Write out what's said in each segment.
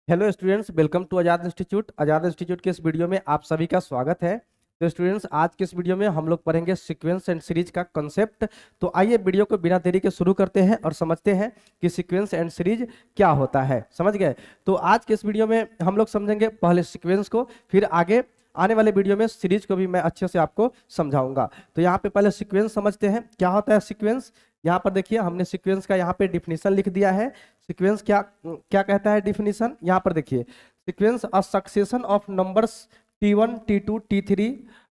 Hello students, welcome to Azad institute. Azad institute के इस video में आप सभी का स्वागत है। तो स्टूडेंट्स, आज के इस वीडियो में हम लोग पढ़ेंगे सीक्वेंस एंड सीरीज का कॉन्सेप्ट। तो आइए वीडियो को बिना देरी के शुरू करते हैं और समझते हैं कि सीक्वेंस एंड सीरीज क्या होता है। समझ गए? तो आज के इस वीडियो में हम लोग समझेंगे पहले सीक्वेंस को, फिर आगे आने वाले वीडियो में सीरीज को भी मैं अच्छे से आपको समझाऊंगा। तो यहाँ पे पहले सीक्वेंस समझते हैं क्या होता है सीक्वेंस। यहाँ पर देखिए, हमने सीक्वेंस का यहाँ पे डिफिनीशन लिख दिया है। सीक्वेंस क्या क्या कहता है डिफिनीशन, यहाँ पर देखिए। Sequence a succession of numbers T1 T2 T3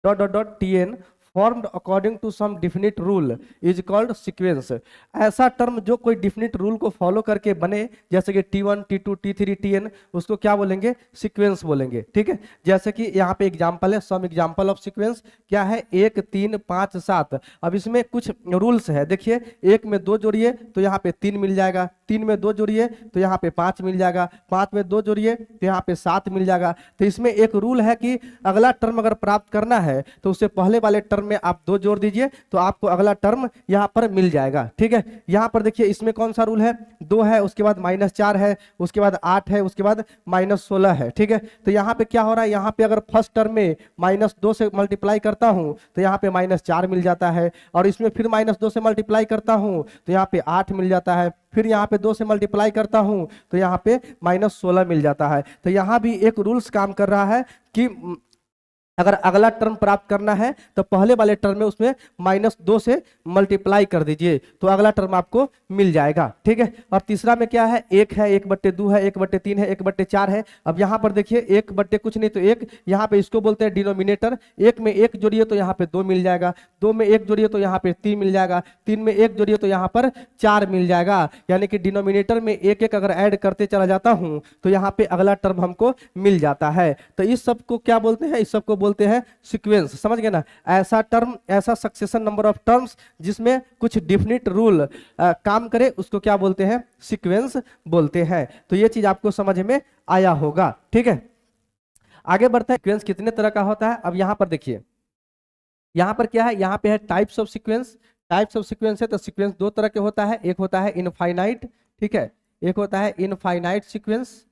dot dot dot Tn formed according to some definite rule is called sequence. ऐसा टर्म जो कोई डिफिनिट रूल को फॉलो करके बने, जैसे कि T1 T2 T3 Tn, उसको क्या बोलेंगे? सीक्वेंस बोलेंगे। ठीक है, जैसे कि यहाँ पे एग्जांपल है, सम एग्जांपल ऑफ सीक्वेंस क्या है? 1 3 5 7। अब इसमें कुछ रूल्स है। देखिए, 1 में 2 जोड़िए तो यहाँ पे 3 मिल जाएगा, 3 में 2 जोड़िए तो यहाँ पे 5 मिल जाएगा, 5 में 2 जोड़िए तो यहाँ पे 7 मिल जाएगा। तो इसमें एक रूल है कि अगला टर्म अगर प्राप्त करना है तो उससे पहले वाले टर्म में आप 2 जोड़ दीजिए तो आपको अगला टर्म यहाँ पर मिल जाएगा। ठीक है, यहाँ पर देखिए, इसमें कौन सा रूल है? 2 है, उसके बाद -4 है, उसके बाद 8 है, उसके बाद -16 है। ठीक है, तो यहाँ पे क्या हो रहा है? यहाँ पे अगर फर्स्ट टर्म में -2 से मल्टीप्लाई करता हूँ तो यहाँ पे -4 मिल जाता है, और इसमें फिर -2 से मल्टीप्लाई करता हूँ तो यहाँ पे 8 मिल जाता है, फिर यहाँ पे 2 से मल्टीप्लाई करता हूं तो यहाँ पे -16 मिल जाता है। तो यहाँ भी एक रूल्स काम कर रहा है कि अगर अगला टर्म प्राप्त करना है तो पहले वाले टर्म में उसमें -2 से मल्टीप्लाई कर दीजिए तो अगला टर्म आपको मिल जाएगा। ठीक है, और तीसरा में क्या है? 1 है, 1/2 है, 1/3 है, 1/4 है। अब यहाँ पर देखिए, 1 कुछ नहीं तो 1, यहाँ पे इसको बोलते हैं डिनोमिनेटर। 1 में 1 जोड़िए तो यहाँ पे 2 मिल जाएगा, 2 में 1 जोड़िए तो यहाँ पे 3 मिल जाएगा, 3 में 1 जोड़िए तो यहाँ पर 4 मिल जाएगा। यानी कि डिनोमिनेटर में 1 1 अगर ऐड करते चला जाता हूँ तो यहाँ पे अगला टर्म हमको मिल जाता है। तो इस सब को क्या बोलते हैं? इस सब को बोलते हैं सीक्वेंस। समझ गए ना? ऐसा टर्म, ऐसा सक्सेशन नंबर ऑफ टर्म्स जिसमें कुछ डिफिनिट रूल काम करे, उसको क्या बोलते हैं? सीक्वेंस बोलते हैं। तो ये चीज आपको समझ में आया होगा। ठीक है, आगे बढ़ते हैं। सीक्वेंस कितने तरह का होता है? अब यहाँ पर देखिए, यहाँ पर क्या है? यहाँ पे है types of sequence. Types of sequence है तो सीक्वेंस 2 तरह के होता है। एक होता है इनफाइनाइट, ठीक है, एक होता है इनफाइनाइट सीक्वेंस,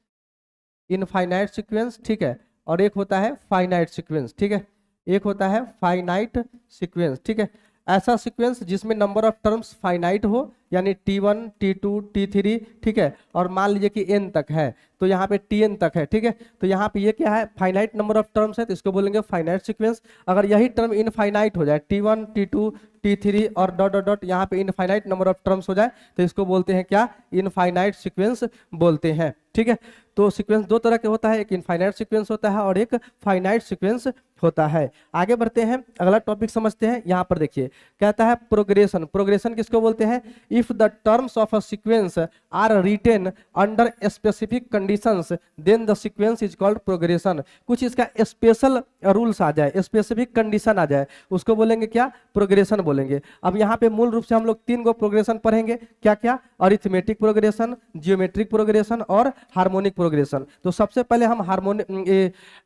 इनफाइनाइट सीक्वेंस, ठीक है, और एक होता है फाइनाइट सीक्वेंस। ठीक है, एक होता है फाइनाइट सीक्वेंस। ठीक है, ऐसा सीक्वेंस जिसमें नंबर ऑफ टर्म्स फाइनाइट हो, यानी T1 T2 T3, ठीक है, और मान लीजिए कि n तक है तो यहाँ पे Tn तक है। ठीक है, तो यहाँ पे ये क्या है? फाइनाइट नंबर ऑफ टर्म्स है तो इसको बोलेंगे फाइनाइट सीक्वेंस। अगर यही टर्म इनफाइनाइट हो जाए, T1 T2 T3 और डॉट डॉट डॉट यहाँ पे इनफाइनाइट नंबर ऑफ टर्म्स हो जाए तो इसको बोलते हैं क्या? इनफाइनाइट सीक्वेंस बोलते हैं। ठीक है, तो सीक्वेंस 2 तरह के होता है, एक इनफाइनाइट सीक्वेंस होता है और एक फाइनाइट सीक्वेंस होता है। आगे बढ़ते हैं, अगला टॉपिक समझते हैं। यहाँ पर देखिए, कहता है प्रोग्रेशन। प्रोग्रेशन किसको बोलते हैं? If the terms of a sequence are written under specific conditions then the sequence is called progression. कुछ इसका स्पेशल रूल्स आ जाए, स्पेसिफिक कंडीशन आ जाए, उसको बोलेंगे क्या? प्रोग्रेशन बोलेंगे। अब यहाँ पे मूल रूप से हम लोग 3 गो प्रोग्रेशन पढ़ेंगे। क्या क्या? अरिथमेटिक प्रोग्रेशन, जियोमेट्रिक प्रोग्रेशन और हार्मोनिक प्रोग्रेशन। तो सबसे पहले हम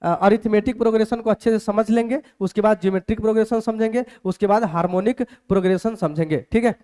अरिथमेटिक प्रोग्रेशन को अच्छे से समझ लेंगे, उसके बाद ज्योमेट्रिक प्रोग्रेशन समझेंगे, उसके बाद हार्मोनिक प्रोग्रेशन समझेंगे। ठीक है,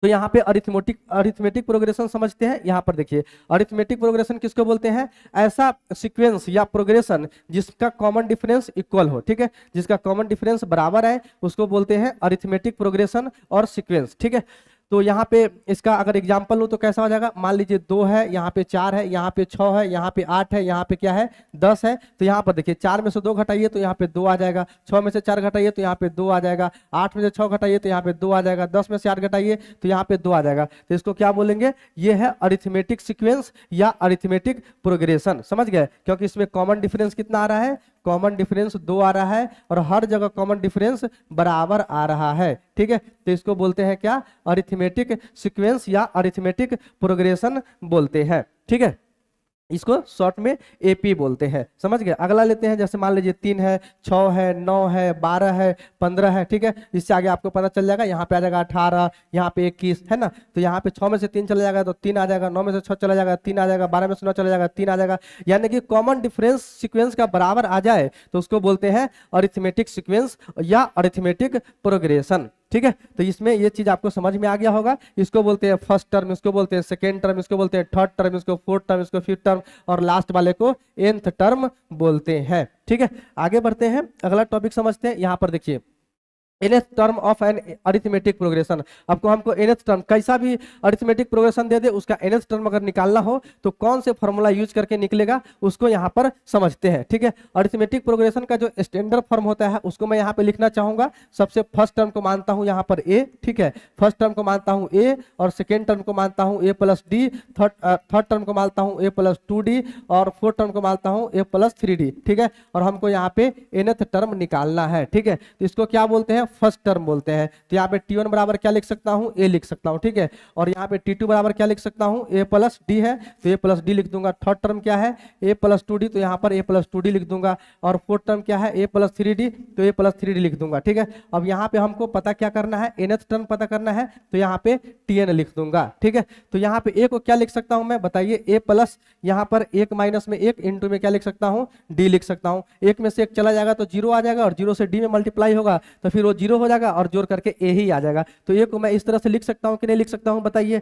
तो यहाँ पे अरिथमेटिक प्रोग्रेशन समझते हैं। यहाँ पर देखिए, अरिथमेटिक प्रोग्रेशन किसको बोलते हैं? ऐसा सीक्वेंस या प्रोग्रेशन जिसका कॉमन डिफरेंस इक्वल हो। ठीक है, जिसका कॉमन डिफरेंस बराबर है उसको बोलते हैं अरिथमेटिक प्रोग्रेशन और सीक्वेंस। ठीक है, तो यहाँ पे इसका अगर एग्जांपल लूँ तो कैसा हो जाएगा? मान लीजिए 2 है, यहाँ पे 4 है, यहाँ पे 6 है, यहाँ पे 8 है, यहाँ पे क्या है? 10 है। तो यहाँ पर देखिए, 4 में से 2 घटाइए तो यहाँ पे 2 आ जाएगा, 6 में से 4 घटाइए तो यहाँ पे 2 आ जाएगा, 8 में से 6 घटाइए तो यहाँ पे 2 आ जाएगा, 10 में से 8 घटाइए तो यहाँ पे 2 आ जाएगा। तो इसको क्या बोलेंगे? ये है अरिथमेटिक सीक्वेंस या अरिथमेटिक प्रोग्रेशन। समझ गए? क्योंकि इसमें कॉमन डिफरेंस कितना आ रहा है? कॉमन डिफरेंस 2 आ रहा है और हर जगह कॉमन डिफरेंस बराबर आ रहा है। ठीक है, तो इसको बोलते हैं क्या? अरिथमेटिक सीक्वेंस या अरिथमेटिक प्रोग्रेशन बोलते हैं। ठीक है, इसको शॉर्ट में एपी बोलते हैं। समझ गए? अगला लेते हैं, जैसे मान लीजिए 3 है, 6 है, 9 है, 12 है, 15 है। ठीक है, इससे आगे आपको पता चल जाएगा। यहाँ पे आ जाएगा 18, यहाँ पे 21 है ना, तो यहाँ पे 6 में से 3 चला जाएगा तो 3 आ जाएगा, 9 में से 6 चला जाएगा 3 आ जाएगा, 12 में से 9 चला जाएगा 3 आ जाएगा। यानी कि कॉमन डिफरेंस सीक्वेंस का बराबर आ जाए तो उसको बोलते हैं अरिथमेटिक सीक्वेंस या अरिथमेटिक प्रोग्रेशन। ठीक है। तो इसमें ये चीज आपको समझ में आ गया होगा। इसको बोलते हैं फर्स्ट टर्म, इसको बोलते हैं सेकेंड टर्म, इसको बोलते हैं थर्ड टर्म, इसको फोर्थ टर्म, इसको फिफ्थ टर्म, और लास्ट वाले को nth टर्म बोलते हैं। ठीक है, आगे बढ़ते हैं, अगला टॉपिक समझते हैं। यहाँ पर देखिए nth term of an arithmetic progression. आपको हमको nth टर्म कैसा भी अरिथमेटिक प्रोग्रेशन दे दे, उसका nth टर्म अगर निकालना हो तो कौन से फॉर्मूला यूज करके निकलेगा उसको यहाँ पर समझते हैं। ठीक है, अरिथमेटिक प्रोग्रेशन का जो स्टैंडर्ड फॉर्म होता है उसको मैं यहाँ पे लिखना चाहूंगा। सबसे फर्स्ट टर्म को मानता हूँ यहाँ पर a, ठीक है, फर्स्ट टर्म को मानता हूँ a, और सेकेंड टर्म को मानता हूँ a plus D, third term को मानता हूँ a प्लस 2d, और फोर्थ टर्म को मानता हूँ a प्लस 3d। ठीक है, और हमको यहाँ पे nth टर्म निकालना है। ठीक है, तो इसको क्या बोलते हैं, फर्स्ट टर्म बोलते हैं। तो यहाँ पे T1 बराबर क्या लिख सकता हूँ, a लिख सकता हूँ। ठीक है, और यहाँ पे T2 बराबर क्या लिख सकता हूँ, a प्लस डी है, तो a प्लस डी लिख दूंगा। थर्ड टर्म क्या है, a प्लस 2d, तो यहाँ पर a प्लस 2d लिख दूंगा। और फोर्थ टर्म क्या है, a प्लस 3d, तो a प्लस 3d लिख दूंगा। ठीक है, अब यहाँ पे हमको पता क्या करना है, nth टर्म पता करना है, तो यहाँ पे Tn लिख दूंगा। ठीक है, तो यहाँ पे a को क्या लिख सकता हूँ मैं, बताइए, a प्लस यहाँ पर 1 माइनस में 1 इंटू में क्या लिख सकता हूँ, d लिख सकता हूँ। 1 में से 1 चला जाएगा तो 0 आ जाएगा, और 0 से d में मल्टीप्लाई होगा तो फिर वो 0 हो जाएगा, और जोड़ करके a ही आ जाएगा। तो a को मैं इस तरह से लिख सकता हूँ कि नहीं लिख सकता हूँ, बताइए,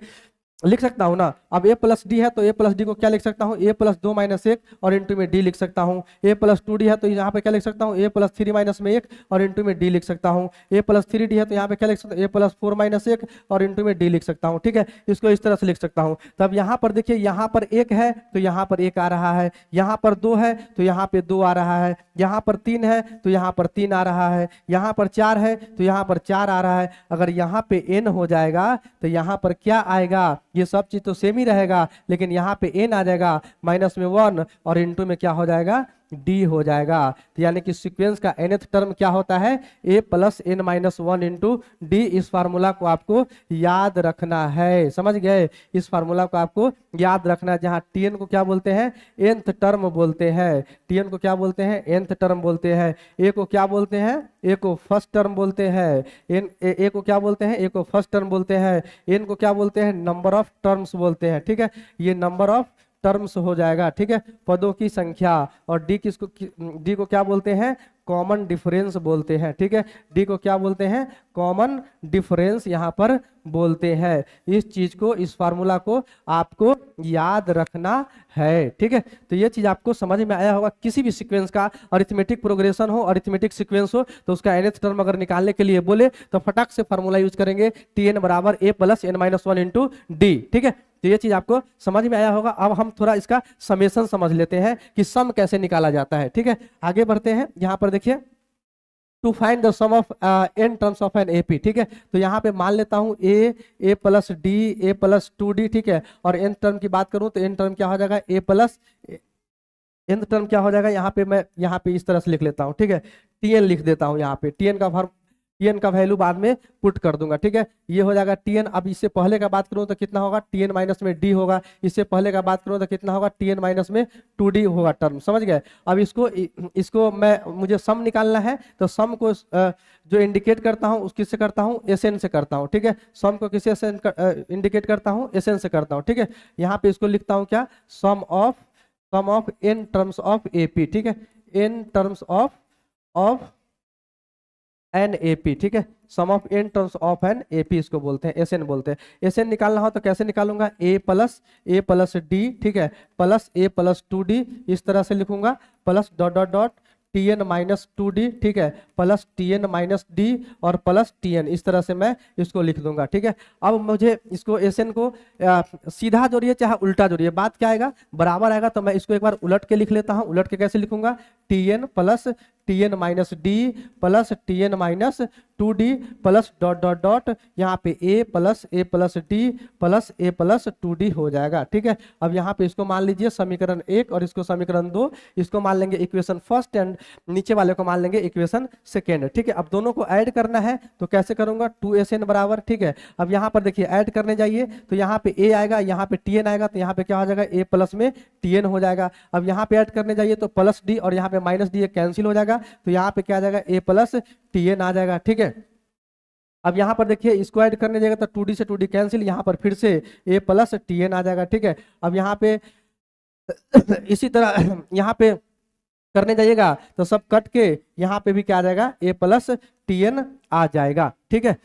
लिख सकता हूं ना। अब a प्लस डी है तो a प्लस डी को क्या लिख सकता हूं, a प्लस 2 माइनस 1 और इंटू में d लिख सकता हूं। a प्लस 2d है तो यहाँ पे क्या लिख सकता हूं, a प्लस 3 माइनस में 1 और इंटू में d लिख सकता हूं। a प्लस 3d है तो यहाँ पे क्या लिख सकता हूं, a प्लस 4 माइनस 1 और इंटू में d लिख सकता हूं। ठीक है, इसको इस तरह से लिख सकता हूं। तब यहाँ पर देखिए, यहाँ पर 1 है तो यहाँ पर 1 आ रहा है, यहाँ पर 2 है तो यहाँ पे 2 आ रहा है, यहाँ पर 3 है तो यहाँ पर 3 आ रहा है, यहाँ पर 4 है तो यहाँ पर 4 आ रहा है। अगर यहाँ पे n हो जाएगा तो यहाँ पर क्या आएगा, ये सब चीज तो सेम ही रहेगा, लेकिन यहाँ पे n आ जाएगा माइनस में 1 और इंटू में क्या हो जाएगा, d हो जाएगा। तो यानी कि सीक्वेंस का nth टर्म क्या होता है, a plus n minus 1 into D. इस फार्मूला को आपको याद रखना है, समझ गए, इस फार्मूला को आपको याद रखना है। जहाँ tn को क्या बोलते हैं, nth टर्म बोलते हैं, tn को क्या बोलते हैं, nth टर्म बोलते हैं। a को क्या बोलते हैं, a को फर्स्ट टर्म बोलते हैं, a को क्या बोलते हैं, a को फर्स्ट टर्म बोलते हैं। n को क्या बोलते हैं, नंबर ऑफ टर्म्स बोलते हैं। ठीक है, ये नंबर ऑफ टर्म्स हो जाएगा। ठीक है, पदों की संख्या। और डी किसको, डी को क्या बोलते हैं, कॉमन डिफरेंस बोलते हैं। ठीक है, डी को क्या बोलते हैं, कॉमन डिफरेंस यहाँ पर बोलते हैं। इस चीज को, इस फार्मूला को आपको याद रखना है। ठीक है, तो ये चीज आपको समझ में आया होगा। किसी भी सीक्वेंस का अरिथमेटिक प्रोग्रेशन हो, अरिथमेटिक सीक्वेंस हो, तो उसका nth टर्म अगर निकालने के लिए बोले तो फटाक से फार्मूला यूज करेंगे, Tn बराबर a plus n minus 1 into D. ठीक है, तो ये चीज आपको समझ में आया होगा। अब हम थोड़ा इसका समेशन समझ लेते हैं कि सम कैसे निकाला जाता है। ठीक है, आगे बढ़ते हैं। यहाँ पर देखिए, to find the sum of n terms of N AP. ठीक है, तो यहाँ पे मान लेता हूँ a plus D, a plus 2d। ठीक है, और n टर्म की बात करूँ तो n टर्म क्या हो जाएगा, a प्लस n टर्म क्या हो जाएगा, यहाँ पे मैं यहाँ पे इस तरह से लिख लेता हूँ। ठीक है, tn लिख देता हूँ यहाँ पे, tn का वैल्यू बाद में पुट कर दूंगा। ठीक है, ये हो जाएगा tn। अब इससे पहले का बात करूं तो कितना होगा, tn माइनस में d होगा। इससे पहले का बात करूं तो कितना होगा, tn माइनस में 2d होगा टर्म, समझ गए। अब इसको मुझे सम निकालना है, तो सम को जो इंडिकेट करता हूं उस किससे करता हूं, एसएन से करता हूं। ठीक है, सम को किससे इंडिकेट करता हूं, एसएन से करता हूं। ठीक है, यहाँ पे इसको लिखता हूँ क्या, sum of n terms of AP. ठीक है, n terms of N AP. ठीक है, sum of n terms of N AP इसको बोलते हैं, एसएन बोलते हैं। एसएन निकालना हो तो कैसे निकालूंगा, a प्लस डी। ठीक है, प्लस a प्लस 2d, इस तरह से लिखूंगा, plus dot dot dot Tn minus 2d। ठीक है, प्लस Tn माइनस d और प्लस Tn, इस तरह से मैं इसको लिख दूंगा। ठीक है, अब मुझे इसको एसएन को सीधा जोड़िए चाहे उल्टा जोड़िए, बात क्या आएगा, बराबर आएगा। तो मैं इसको एक बार उलट के लिख लेता हूँ। उलट के कैसे लिखूंगा, Tn plus Tn minus d plus Tn minus 2d plus dot dot dot यहाँ पे a plus d plus a plus 2d हो जाएगा। ठीक है, अब यहाँ पे इसको मान लीजिए समीकरण 1 और इसको समीकरण 2, इसको मान लेंगे इक्वेशन फर्स्ट एंड नीचे वाले को मान लेंगे इक्वेशन सेकेंड। ठीक है, अब दोनों को ऐड करना है तो कैसे करूंगा, 2SN बराबर। ठीक है, अब यहाँ पर देखिए ऐड करने जाइए तो यहाँ पे a आएगा, यहाँ पे Tn आएगा, तो यहाँ पे क्या हो जाएगा, a प्लस में Tn हो जाएगा। अब यहाँ पे ऐड करने जाइए तो प्लस d और यहाँ पे माइनस d कैंसिल हो जाएगा, तो यहाँ पे क्या आ जाएगा, a प्लस Tn आ जाएगा। ठीक है, अब यहाँ पर देखिए इसको ऐड करने जाएगा तो 2d से 2d कैंसिल, यहाँ पर फिर से a प्लस Tn आ जाएगा। ठीक है, अब यहाँ पे इसी तरह यहाँ पे करने जाइएगा तो सब कट के यहाँ पे भी क्या आ जाएगा, a प्लस Tn आ जाएगा। ठीक है,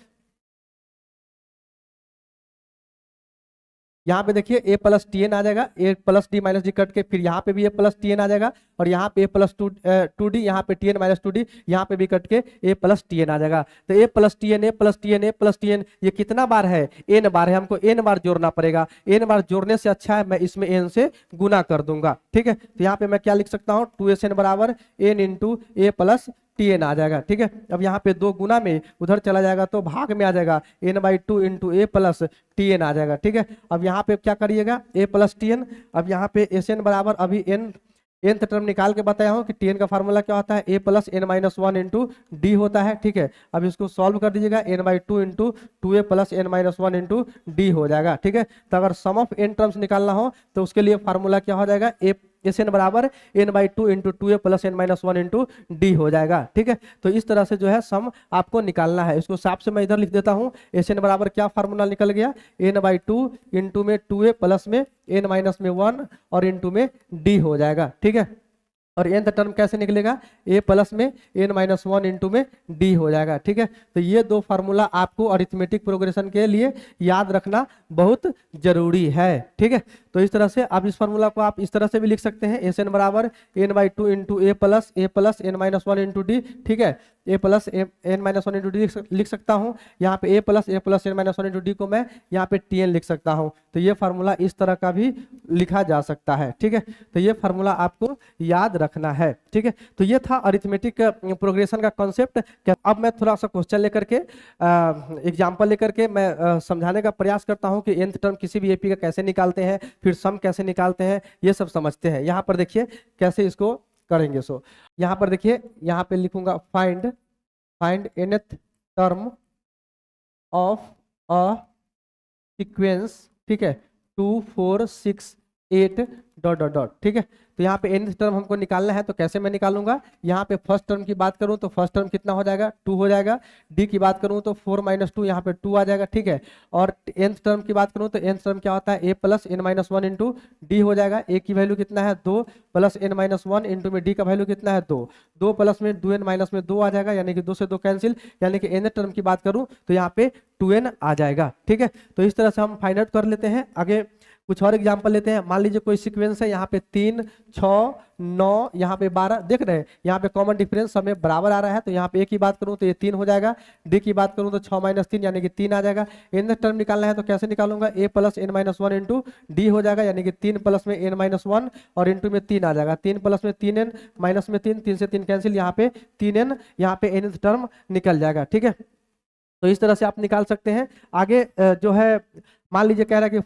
यहाँ पे देखिए a प्लस टी एन आ जाएगा, a plus D minus D cut के, फिर यहाँ पे भी a प्लस टी एन आ जाएगा, और यहाँ पे a प्लस टू डी, यहाँ पे T N minus two D, यहाँ पे भी कट के a प्लस टी एन आ जाएगा। तो a plus T N, a plus T N, a plus T N, ये कितना बार है? n बार है, हमको n बार जोड़ना पड़ेगा। n बार जोड़ने से अच्छा है मैं इसमें n से गुना कर दूंगा, ठीक है। तो यहाँ पे मैं क्या लिख सकता हूँ, 2sn बराबर n into a plus T N आ जाएगा, ठीक है। अब यहाँ पे दो गुना में उधर चला जाएगा तो भाग में आ जाएगा, n/2 into a plus T N आ जाएगा, ठीक है। अब यहाँ पे क्या करिएगा, a प्लस टी एन, अब यहाँ पे एस एन बराबर अभी nth टर्म निकाल के बताया हूँ कि टी एन का फार्मूला क्या होता है, a plus N minus one into D होता है, ठीक है। अब इसको सॉल्व कर दीजिएगा, n/2 into 2a plus N minus one into D हो जाएगा, ठीक है। तो अगर सम ऑफ n टर्म्स निकालना हो तो उसके लिए फार्मूला क्या हो जाएगा, एस एन बराबर n/2 into 2a plus N minus one into D हो जाएगा, ठीक है। तो इस तरह से जो है सम आपको निकालना है। इसको साफ से मैं इधर लिख देता हूँ, एस एन बराबर क्या फार्मूला निकल गया, n/2 इंटू में 2a प्लस में n माइनस में 1 और इंटू में डी हो जाएगा, ठीक है। और nth टर्म कैसे निकलेगा, a प्लस में n माइनस वन इंटू में d हो जाएगा, ठीक है। तो ये दो फार्मूला आपको अरिथमेटिक प्रोग्रेशन के लिए याद रखना बहुत जरूरी है, ठीक है। तो इस तरह से आप इस फार्मूला को आप इस तरह से भी लिख सकते हैं, एस एन बराबर n/2 into a plus N minus one into D, ठीक है। a plus N minus one into d लिख सकता हूँ, यहाँ पे a plus N minus one into d को मैं यहाँ पे टी एन लिख सकता हूँ। तो ये फार्मूला इस तरह का भी लिखा जा सकता है, ठीक है। तो ये फार्मूला आपको याद रखना है, ठीक है। तो ये था अरिथमेटिक प्रोग्रेशन का कॉन्सेप्ट। अब मैं थोड़ा सा क्वेश्चन लेकर के एग्जाम्पल लेकर के मैं समझाने का प्रयास करता हूँ कि nth टर्म किसी भी एपी का कैसे निकालते हैं, फिर सम कैसे निकालते हैं, ये सब समझते हैं। यहाँ पर देखिए कैसे इसको करेंगे। सो यहाँ पर देखिए, यहाँ पे लिखूंगा find nth term of a sequence, ठीक है, 2 4 6 8 डॉट डॉट डॉट, ठीक है। तो यहाँ पे nth टर्म हमको निकालना है, तो कैसे मैं निकालूंगा, यहाँ पे फर्स्ट टर्म की बात करूँ तो फर्स्ट टर्म कितना हो जाएगा, 2 हो जाएगा। डी की बात करूँ तो 4 माइनस 2, यहाँ पे 2 आ जाएगा, ठीक है। और nth टर्म की बात करूँ तो nth टर्म क्या होता है, a plus N minus one into D हो जाएगा। a की वैल्यू कितना है, 2 plus N minus one into में डी का वैल्यू कितना है, 2, 2 प्लस में 2n माइनस में 2 आ जाएगा, यानी कि 2 से 2 कैंसिल, यानी कि nth टर्म की बात करूँ तो यहाँ पे 2n आ जाएगा, ठीक है। तो इस तरह से हम फाइंड आउट कर लेते हैं। आगे कुछ और एग्जांपल लेते हैं। मान लीजिए कोई सीक्वेंस है, यहाँ पे 3 6 9, यहाँ पे 12, देख रहे हैं यहाँ पे कॉमन डिफरेंस हमें बराबर आ रहा है। तो यहाँ पे a की बात करूँ तो ये 3 हो जाएगा, डी की बात करूँ तो 6 माइनस 3 यानी कि 3 आ जाएगा। nth टर्म निकालना है तो कैसे निकालूंगा, a plus N minus one into D हो जाएगा, यानी कि 3 प्लस में एन माइनस वन और इंटू में 3 आ जाएगा। 3 प्लस में 3n माइनस में 3, 3 से 3 कैंसिल, यहाँ पे 3n, यहाँ पे nth टर्म निकल जाएगा, ठीक है। तो इस तरह से आप निकाल सकते हैं। आगे जो है मान लीजिए कह रहा है कि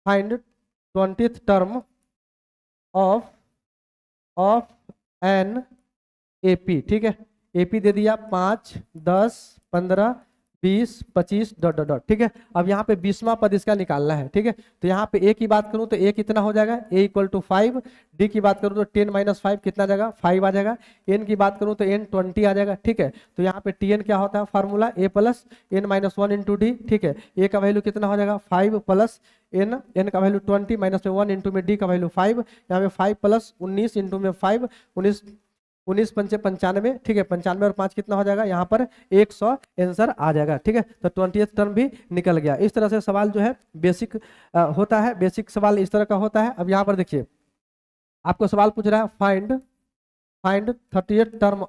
find 20th term of N AP, ठीक है। एपी दे दिया 5 10 15 20 25 डॉट डॉट डॉट, ठीक है। अब यहाँ पे 20वां पद इसका निकालना है, ठीक है। तो यहाँ पे a की बात करूँ तो a कितना हो जाएगा, a इक्वल टू 5। d की बात करूँ तो 10 माइनस 5 कितना जाएगा, 5 आ जाएगा। n की बात करूँ तो n 20 आ जाएगा, ठीक है। तो यहाँ पे tn क्या होता है formula, a plus N minus one into D, ठीक है। a का वैल्यू कितना हो जाएगा, 5 प्लस n का वैल्यू 20 माइनस में 1 इंटू में d का वैल्यू 5, यहाँ पे 5 प्लस 19 इंटू में 5, 19 पंचे 95, ठीक है। 95 और 5 कितना हो जाएगा, यहाँ पर 100 आंसर आ जाएगा, ठीक है। तो 20th टर्म भी निकल गया। इस तरह से सवाल जो है बेसिक होता है, बेसिक सवाल इस तरह का होता है। अब यहाँ पर देखिए आपको सवाल पूछ रहा है find 30th term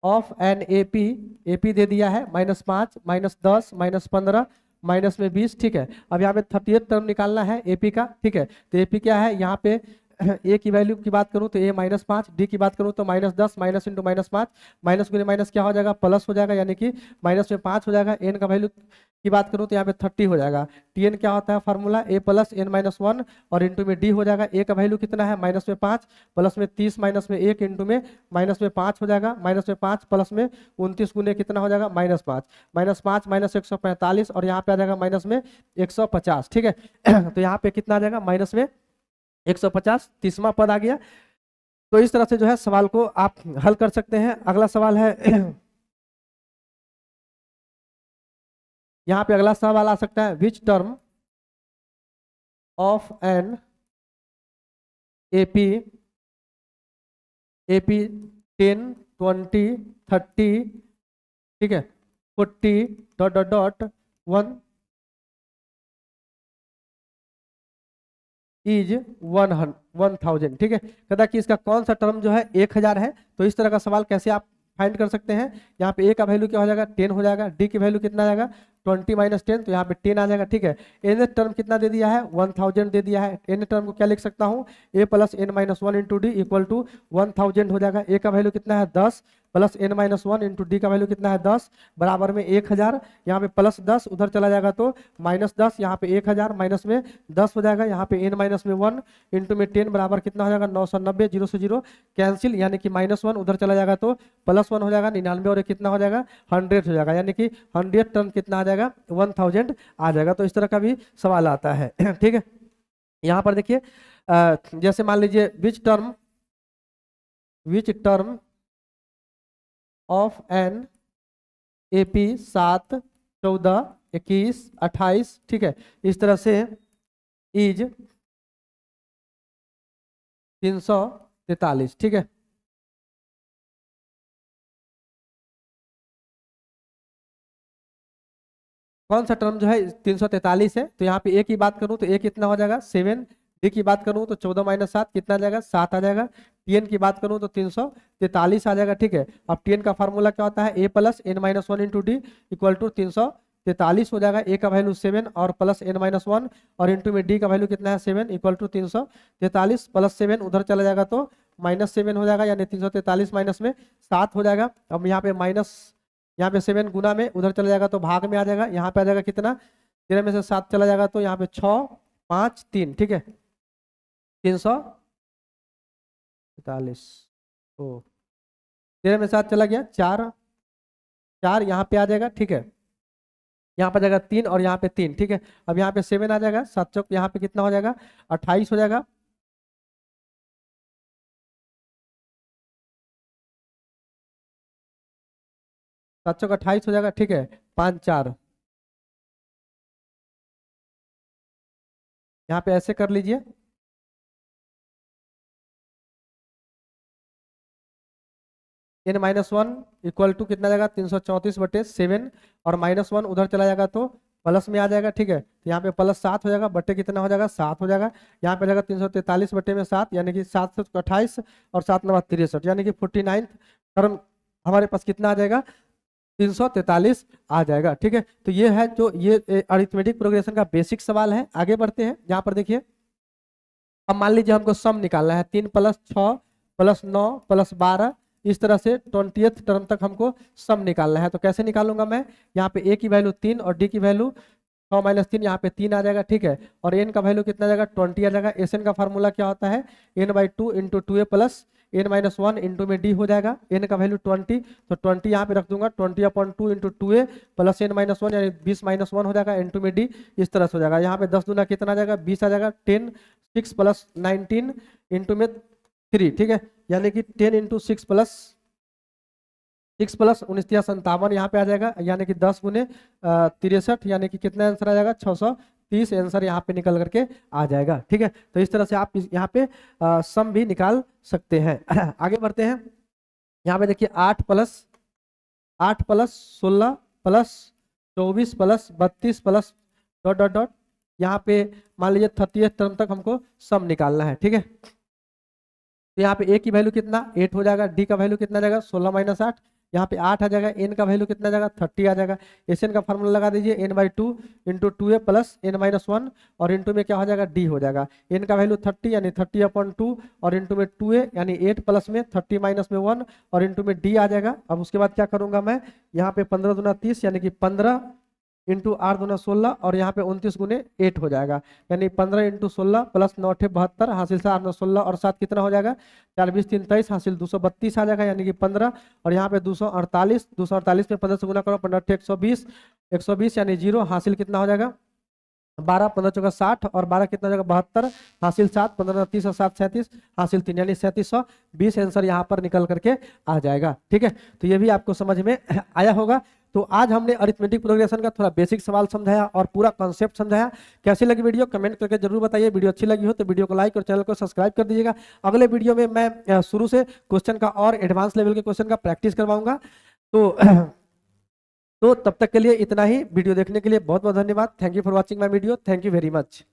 of N AP दे दिया है, -5 -10 -15 माइनस में 20, ठीक है। अब यहाँ पे 30th टर्म निकालना है एपी का, ठीक है। तो एपी क्या है, यहाँ पे ए की वैल्यू की बात करूँ तो ए -5, डी की बात करूँ तो -10, माइनस इंटू -5, माइनस गुने माइनस क्या हो जाएगा, प्लस हो जाएगा, यानी कि माइनस में 5 हो जाएगा। एन का वैल्यू की बात करूँ तो यहाँ पे 30 हो जाएगा। टीएन क्या होता है फार्मूला, ए प्लस एन माइनस वन और इंटू में डी हो जाएगा। ए का वैल्यू कितना है, माइनस में 5, प्लस में 30 माइनस में 1 इंटू में माइनस में 5 हो जाएगा। माइनस में 5 प्लस में 29 गुने कितना हो जाएगा, -5, -5 माइनस 145 और यहाँ पे आ जाएगा माइनस में 150, ठीक है। तो यहाँ पे कितना आ जाएगा, माइनस में 150, 30वां पद आ गया। तो इस तरह से जो है सवाल को आप हल कर सकते हैं। अगला सवाल है यहाँ पे अगला सवाल आ सकता है, which term of an AP 10 20 30, ठीक है, 40 डॉट डॉट डॉट 1 इज 1000, ठीक है। कहता है कि इसका कौन सा टर्म जो है 1000 है। तो इस तरह का सवाल कैसे आप फाइंड कर सकते हैं। यहाँ पे ए का वैल्यू क्या हो जाएगा 10 हो जाएगा, डी की वैल्यू कितना आ जाएगा 20 माइनस 10, तो यहाँ पे 10 आ जाएगा, ठीक है। एन टर्म कितना दे दिया है 1000 दे दिया है। एन टर्म को क्या लिख सकता हूँ a plus N minus one into d equal to 1000 हो जाएगा। ए का वैल्यू कितना है 10 plus N minus one into d का वैल्यू कितना है 10 बराबर में 1000। यहाँ पे प्लस 10 उधर चला जाएगा तो माइनस 10, यहाँ पे 1000 माइनस में 10 हो जाएगा, यहाँ पे एन माइनस में 1 इंटू में 10 बराबर कितना हो जाएगा 990, 0 से 0 कैंसिल, यानी कि -1 उधर चला जाएगा तो +1 हो जाएगा 99 और ये कितना हो जाएगा 100 हो जाएगा, यानी कि 100 टर्म कितना आ जाएगा 1000 आ जाएगा। तो इस तरह का भी सवाल आता है ठीक है। यहाँ पर देखिए जैसे मान लीजिए which term of an AP 7, 14, 21, 28, ठीक है, इस तरह से इज 343, ठीक है। कौन सा टर्म जो है 343 है। तो यहाँ पे ए की बात करूं तो ए कितना हो जाएगा 7, डी की बात करूं तो 14 माइनस 7 कितना आ जाएगा 7 आ जाएगा, टीएन की बात करूं तो 343 आ जाएगा, ठीक है। अब टीएन का फार्मूला क्या होता है a plus N minus one into d equal to 343 हो जाएगा। ए का वैल्यू 7 और प्लस एन माइनस वन और इंटू में डी का वैल्यू कितना है 7 इक्वल टू 343 प्लस 7 उधर चला जाएगा तो -7 हो जाएगा, यानी 343 माइनस में 7 हो जाएगा। अब यहाँ पे यहाँ पे 7 गुना में उधर चला जाएगा तो भाग में आ जाएगा, यहाँ पे आ जाएगा कितना 13 में से 7 चला जाएगा तो यहाँ पे 6, 5, 3, ठीक है 343। तो 13 में 7 चला गया 4 यहाँ पे आ जाएगा, ठीक है। यहाँ पे आ जाएगा 3 और यहाँ पे 3, ठीक है। अब यहाँ पे 7 आ जाएगा 7 चौक यहाँ पे कितना हो जाएगा 28 हो जाएगा, 7 चौक 28 हो जाएगा, ठीक है। 5, 4 यहाँ पे ऐसे कर लीजिए, n minus one equal to कितना जाएगा 334/7 और -1 उधर चला जाएगा तो प्लस में आ जाएगा, ठीक है। तो यहाँ पे +7 हो जाएगा, बटे कितना हो जाएगा 7 हो जाएगा, यहाँ पे जाएगा 343/7 यानी कि 728 और 7 9 63 यानी कि 49 टर्म हमारे पास कितना आ जाएगा 343 आ जाएगा, ठीक है। तो ये है जो ये अरिथमेटिक प्रोग्रेशन का बेसिक सवाल है। आगे बढ़ते हैं, यहाँ पर देखिए अब मान लीजिए हमको सम निकालना है 3 + 6 + 9 + 12 इस तरह से 20th टर्म तक हमको सम निकालना है। तो कैसे निकालूंगा मैं, यहाँ पे ए की वैल्यू 3 और डी की वैल्यू 6 - 3 यहाँ पे 3 आ जाएगा, ठीक है। और एन का वैल्यू कितना आ जाएगा 20 आ जाएगा। एस एन का फार्मूला क्या होता है n/2 × 2a + n-1 इंटू में डी हो जाएगा। एन का वैल्यू 20 तो 20 यहाँ पे रख दूंगा 20/2 × 2a + n-1 यानी 20 - 1 हो जाएगा इंटू में डी, इस तरह से हो जाएगा। यहाँ पे 10 दूना कितना आ जाएगा 20 आ जाएगा। 10 6 + 19 इंटू में 3, ठीक है, यानी कि 10 × 6 + 19 57 यहाँ पे आ जाएगा, यानी कि 10 गुने 63 यानी कि कितना आंसर आ जाएगा 630 आंसर यहाँ पे निकल करके आ जाएगा, ठीक है। तो इस तरह से आप यहाँ पे सम भी निकाल सकते हैं आगे बढ़ते हैं, यहाँ पे देखिए 8 + 16 + 24 + 32 + ... यहाँ पे मान लीजिए 30th टर्म तक हमको सम निकालना है, ठीक है। तो यहाँ पे ए की वैल्यू कितना 8 हो जाएगा, डी का वैल्यू कितना आ जाएगा 16 - 8 यहाँ पे 8 आ जाएगा, एन का वैल्यू कितना आ जाएगा 30 आ जाएगा। एस एन का फार्मूला लगा दीजिए n/2 × 2a + n-1 और इंटू में क्या हो जाएगा डी हो जाएगा। एन का वैल्यू 30 यानी 30/2 और इंटू में 2a यानी 8 प्लस में 30 माइनस में 1 और इंटू में डी आ जाएगा। अब उसके बाद क्या करूंगा मैं, यहाँ पे 15 दूना 30 यानी कि 15 इंटू 8 दूना 16 और यहाँ पे 29 गुने 8 हो जाएगा, यानी 15 × 16 + 9 × 72 हासिल से 8 9 16 और 7 कितना हो जाएगा 4 20 3 23 हासिल 232 आ जाएगा, यानी कि 15 और यहाँ पे 248 में 15 से गुना करो 15 120 120 यानी 0 हासिल कितना हो जाएगा 12 15 चौका 60 और 12 कितना हो जाएगा 72 हासिल 7 15 30 और 7 37 हासिल 3 यानी 3720 आंसर यहाँ पर निकल करके आ जाएगा, ठीक है। तो ये भी आपको समझ में आया होगा। तो आज हमने अरिथमेटिक प्रोग्रेशन का थोड़ा बेसिक सवाल समझाया और पूरा कॉन्सेप्ट समझाया। कैसी लगी वीडियो कमेंट करके जरूर बताइए। वीडियो अच्छी लगी हो तो वीडियो को लाइक और चैनल को सब्सक्राइब कर दीजिएगा। अगले वीडियो में मैं शुरू से क्वेश्चन का और एडवांस लेवल के क्वेश्चन का प्रैक्टिस करवाऊंगा। तो तब तक के लिए इतना ही। वीडियो देखने के लिए बहुत बहुत धन्यवाद। Thank you for watching my video. Thank you very much.